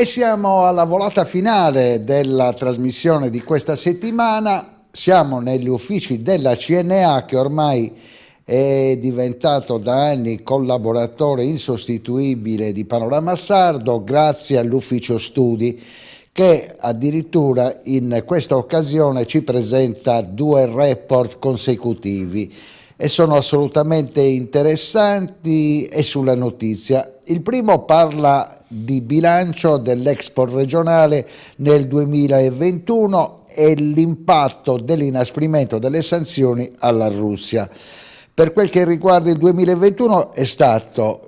E siamo alla volata finale della trasmissione di questa settimana. Siamo negli uffici della CNA, che ormai è diventato da anni collaboratore insostituibile di Panorama Sardo, grazie all'ufficio studi, che addirittura in questa occasione ci presenta 2 report consecutivi e sono assolutamente interessanti e sulla notizia. Il primo parla di bilancio dell'export regionale nel 2021 e l'impatto dell'inasprimento delle sanzioni alla Russia. Per quel che riguarda il 2021 è stato,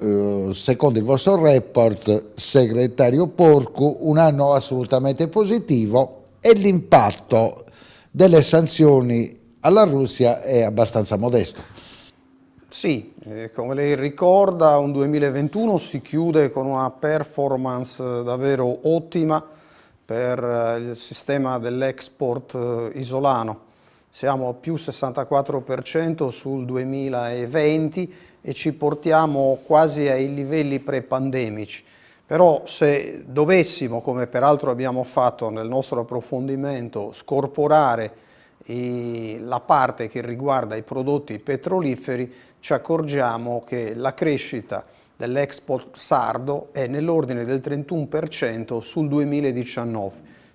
secondo il vostro report, segretario Porcu, un anno assolutamente positivo e l'impatto delle sanzioni alla Russia è abbastanza modesto. Sì, come lei ricorda, un 2021 si chiude con una performance davvero ottima per il sistema dell'export isolano. Siamo a più 64% sul 2020 e ci portiamo quasi ai livelli pre-pandemici. Però se dovessimo, come peraltro abbiamo fatto nel nostro approfondimento, scorporare la parte che riguarda i prodotti petroliferi, ci accorgiamo che la crescita dell'export sardo è nell'ordine del 31% sul 2019.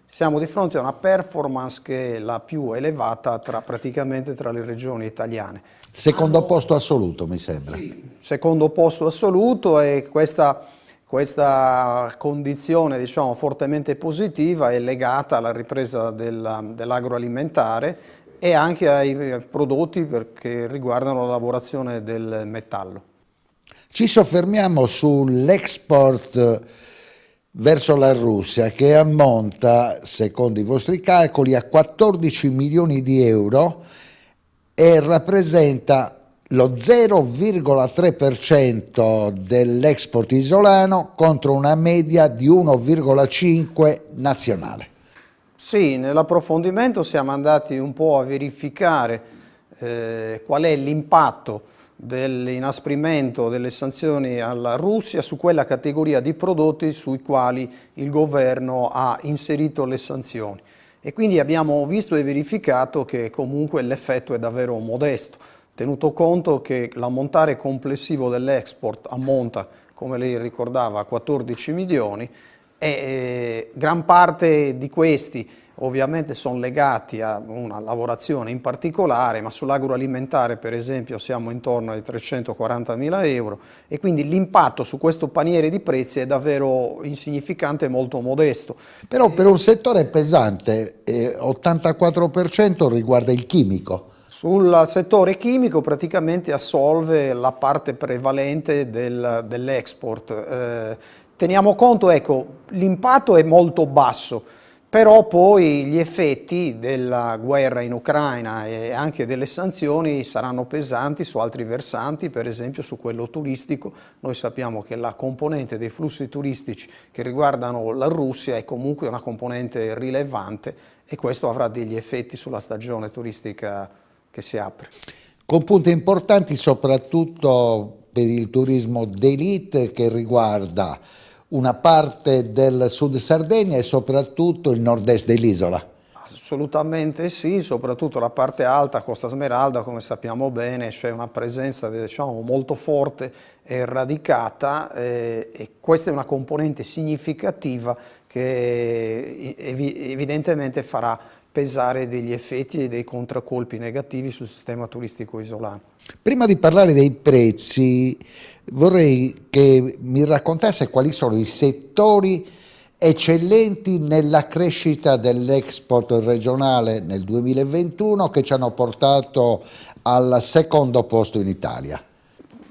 Siamo di fronte a una performance che è la più elevata praticamente tra le regioni italiane. Secondo posto assoluto, mi sembra. Sì, secondo posto assoluto, e questa condizione, diciamo, fortemente positiva è legata alla ripresa dell'agroalimentare e anche ai prodotti che riguardano la lavorazione del metallo. Ci soffermiamo sull'export verso la Russia, che ammonta, secondo i vostri calcoli, a 14 milioni di euro e rappresenta lo 0,3% dell'export isolano contro una media di 1,5% nazionale. Sì, nell'approfondimento siamo andati un po' a verificare qual è l'impatto dell'inasprimento delle sanzioni alla Russia su quella categoria di prodotti sui quali il governo ha inserito le sanzioni. E quindi abbiamo visto e verificato che comunque l'effetto è davvero modesto, tenuto conto che l'ammontare complessivo dell'export ammonta, come lei ricordava, a 14 milioni e gran parte di questi ovviamente sono legati a una lavorazione in particolare, ma sull'agroalimentare per esempio siamo intorno ai 340 mila euro e quindi l'impatto su questo paniere di prezzi è davvero insignificante e molto modesto. Però per un settore pesante, 84% riguarda il chimico. Sul settore chimico praticamente assolve la parte prevalente dell'export. Teniamo conto, ecco, l'impatto è molto basso, però poi gli effetti della guerra in Ucraina e anche delle sanzioni saranno pesanti su altri versanti, per esempio su quello turistico. Noi sappiamo che la componente dei flussi turistici che riguardano la Russia è comunque una componente rilevante e questo avrà degli effetti sulla stagione turistica che si apre. Con punti importanti soprattutto per il turismo d'élite che riguarda una parte del sud Sardegna e soprattutto il nord-est dell'isola. Assolutamente sì, soprattutto la parte alta, Costa Smeralda, come sappiamo bene, c'è una presenza, diciamo, molto forte e radicata e questa è una componente significativa che evidentemente farà pesare degli effetti e dei contraccolpi negativi sul sistema turistico isolano. Prima di parlare dei prezzi, vorrei che mi raccontasse quali sono i settori eccellenti nella crescita dell'export regionale nel 2021 che ci hanno portato al secondo posto in Italia.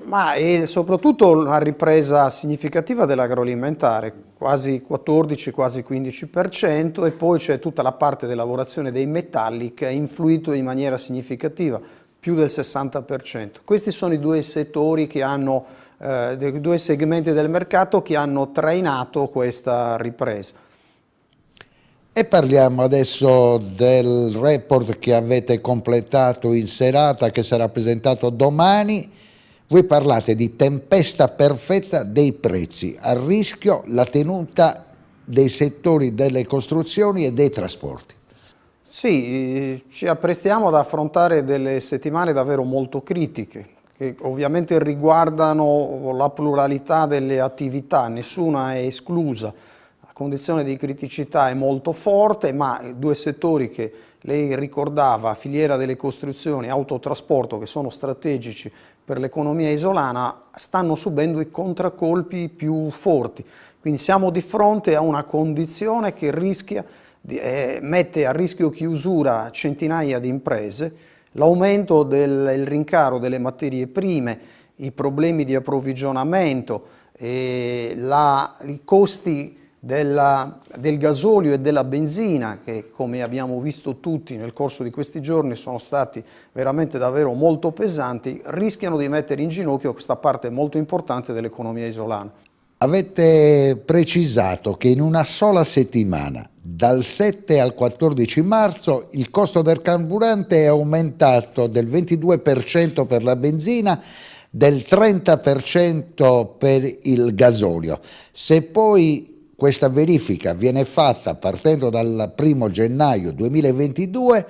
Ma è soprattutto una ripresa significativa dell'agroalimentare, quasi 14, quasi 15%, e poi c'è tutta la parte della lavorazione dei metalli che ha influito in maniera significativa, più del 60%. Questi sono i due settori che hanno, dei due segmenti del mercato che hanno trainato questa ripresa. E parliamo adesso del report che avete completato in serata, che sarà presentato domani. Voi parlate di tempesta perfetta dei prezzi, a rischio la tenuta dei settori delle costruzioni e dei trasporti. Sì, ci apprestiamo ad affrontare delle settimane davvero molto critiche, che ovviamente riguardano la pluralità delle attività, nessuna è esclusa. La condizione di criticità è molto forte, ma i due settori che lei ricordava, filiera delle costruzioni e autotrasporto, che sono strategici per l'economia isolana, stanno subendo i contraccolpi più forti. Quindi siamo di fronte a una condizione che mette a rischio chiusura centinaia di imprese, l'aumento del rincaro delle materie prime, i problemi di approvvigionamento, i costi del gasolio e della benzina, che come abbiamo visto tutti nel corso di questi giorni sono stati veramente davvero molto pesanti, rischiano di mettere in ginocchio questa parte molto importante dell'economia isolana. Avete precisato che in una sola settimana, dal 7 al 14 marzo, il costo del carburante è aumentato del 22% per la benzina, del 30% per il gasolio. Se poi questa verifica viene fatta partendo dal 1° gennaio 2022,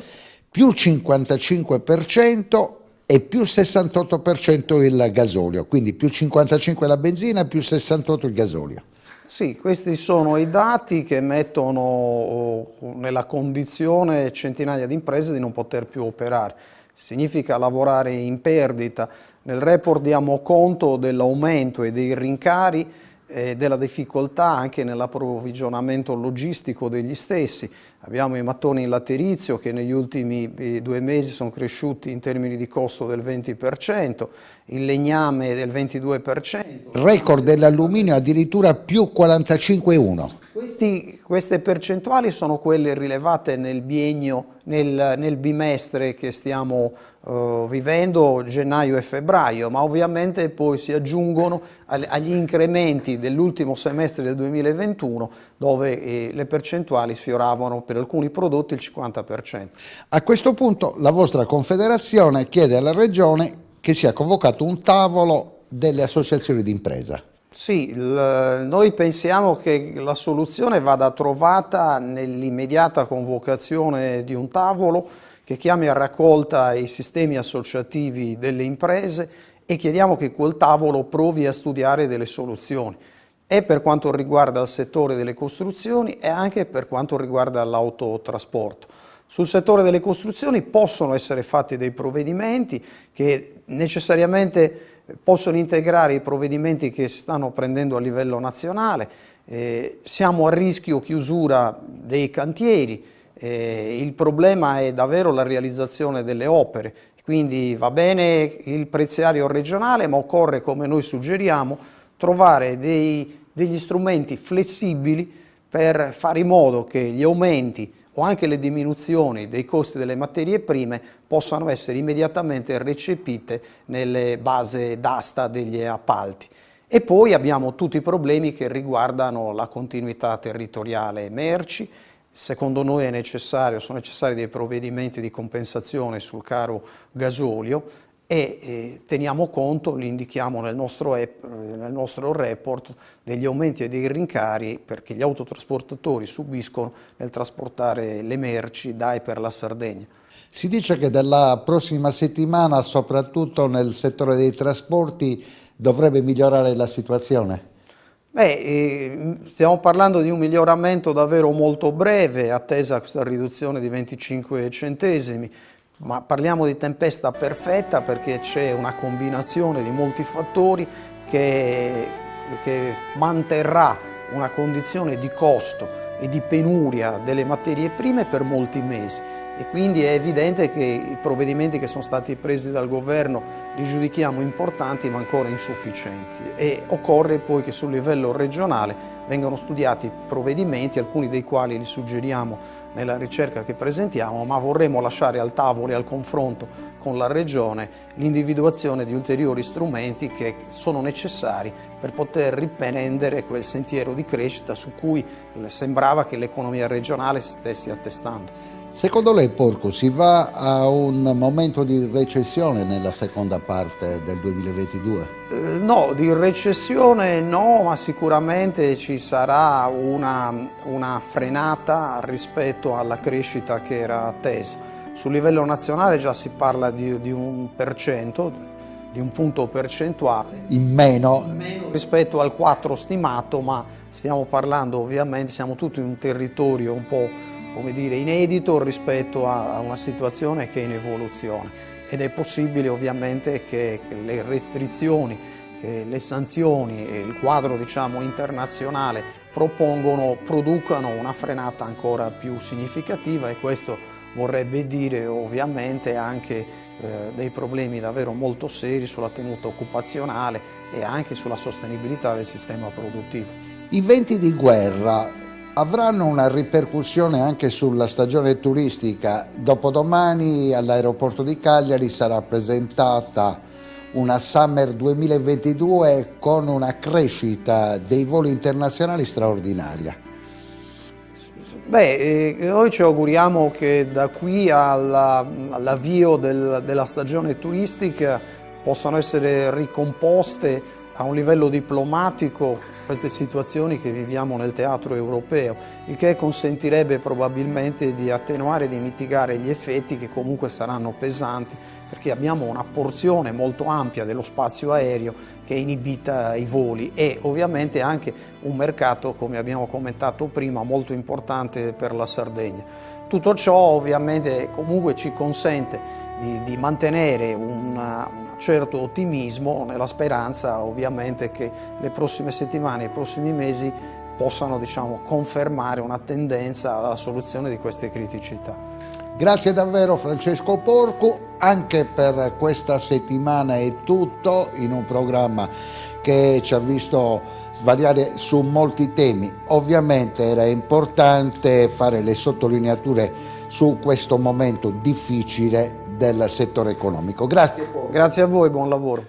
più 55% e più 68% il gasolio, quindi più 55 la benzina, più 68 il gasolio. Sì, questi sono i dati che mettono nella condizione centinaia di imprese di non poter più operare. Significa lavorare in perdita. Nel report diamo conto dell'aumento e dei rincari e della difficoltà anche nell'approvvigionamento logistico degli stessi. Abbiamo i mattoni in laterizio che negli ultimi 2 mesi sono cresciuti in termini di costo del 20%, il legname del 22%. Record dell'alluminio addirittura più 45,1%. Queste percentuali sono quelle rilevate nel biennio, nel bimestre che stiamo vivendo, gennaio e febbraio, ma ovviamente poi si aggiungono agli incrementi dell'ultimo semestre del 2021, dove le percentuali sfioravano per alcuni prodotti il 50%. A questo punto la vostra confederazione chiede alla Regione che sia convocato un tavolo delle associazioni di impresa. Sì, noi pensiamo che la soluzione vada trovata nell'immediata convocazione di un tavolo che chiami a raccolta i sistemi associativi delle imprese e chiediamo che quel tavolo provi a studiare delle soluzioni, e per quanto riguarda il settore delle costruzioni e anche per quanto riguarda l'autotrasporto. Sul settore delle costruzioni possono essere fatti dei provvedimenti che necessariamente possono integrare i provvedimenti che si stanno prendendo a livello nazionale. Siamo a rischio chiusura dei cantieri, il problema è davvero la realizzazione delle opere, quindi va bene il preziario regionale, ma occorre, come noi suggeriamo, trovare degli strumenti flessibili per fare in modo che gli aumenti o anche le diminuzioni dei costi delle materie prime possano essere immediatamente recepite nelle basi d'asta degli appalti. E poi abbiamo tutti i problemi che riguardano la continuità territoriale merci. Secondo noi sono necessari dei provvedimenti di compensazione sul caro gasolio e teniamo conto, li indichiamo nel nostro report, degli aumenti e dei rincari perché gli autotrasportatori subiscono nel trasportare le merci da e per la Sardegna. Si dice che dalla prossima settimana, soprattutto nel settore dei trasporti, dovrebbe migliorare la situazione? Stiamo parlando di un miglioramento davvero molto breve, attesa questa riduzione di 25 centesimi, ma parliamo di tempesta perfetta perché c'è una combinazione di molti fattori che manterrà una condizione di costo e di penuria delle materie prime per molti mesi. E quindi è evidente che i provvedimenti che sono stati presi dal governo li giudichiamo importanti ma ancora insufficienti e occorre poi che sul livello regionale vengano studiati provvedimenti, alcuni dei quali li suggeriamo nella ricerca che presentiamo, ma vorremmo lasciare al tavolo e al confronto con la Regione l'individuazione di ulteriori strumenti che sono necessari per poter riprendere quel sentiero di crescita su cui sembrava che l'economia regionale si stesse attestando. Secondo lei, Porco, si va a un momento di recessione nella seconda parte del 2022? No, di recessione no, ma sicuramente ci sarà una frenata rispetto alla crescita che era attesa. Sul livello nazionale già si parla di 1%, di un punto percentuale. In meno? Rispetto al 4 stimato, ma stiamo parlando ovviamente, siamo tutti in un territorio un po', come dire, inedito rispetto a una situazione che è in evoluzione ed è possibile ovviamente che le restrizioni, che le sanzioni e il quadro, diciamo, internazionale producano una frenata ancora più significativa, e questo vorrebbe dire ovviamente anche dei problemi davvero molto seri sulla tenuta occupazionale e anche sulla sostenibilità del sistema produttivo. I venti di guerra avranno una ripercussione anche sulla stagione turistica. Dopodomani all'aeroporto di Cagliari sarà presentata una Summer 2022 con una crescita dei voli internazionali straordinaria. Beh, noi ci auguriamo che da qui all'avvio della stagione turistica possano essere ricomposte a un livello diplomatico queste situazioni che viviamo nel teatro europeo, il che consentirebbe probabilmente di attenuare e di mitigare gli effetti che comunque saranno pesanti, perché abbiamo una porzione molto ampia dello spazio aereo che inibita i voli e ovviamente anche un mercato, come abbiamo commentato prima, molto importante per la Sardegna. Tutto ciò ovviamente comunque ci consente di mantenere un certo ottimismo nella speranza ovviamente che le prossime settimane e i prossimi mesi possano, diciamo, confermare una tendenza alla soluzione di queste criticità. Grazie davvero Francesco Porco, anche per questa settimana è tutto in un programma che ci ha visto svariare su molti temi. Ovviamente era importante fare le sottolineature su questo momento difficile del settore economico. Grazie Porco. Grazie a voi, buon lavoro.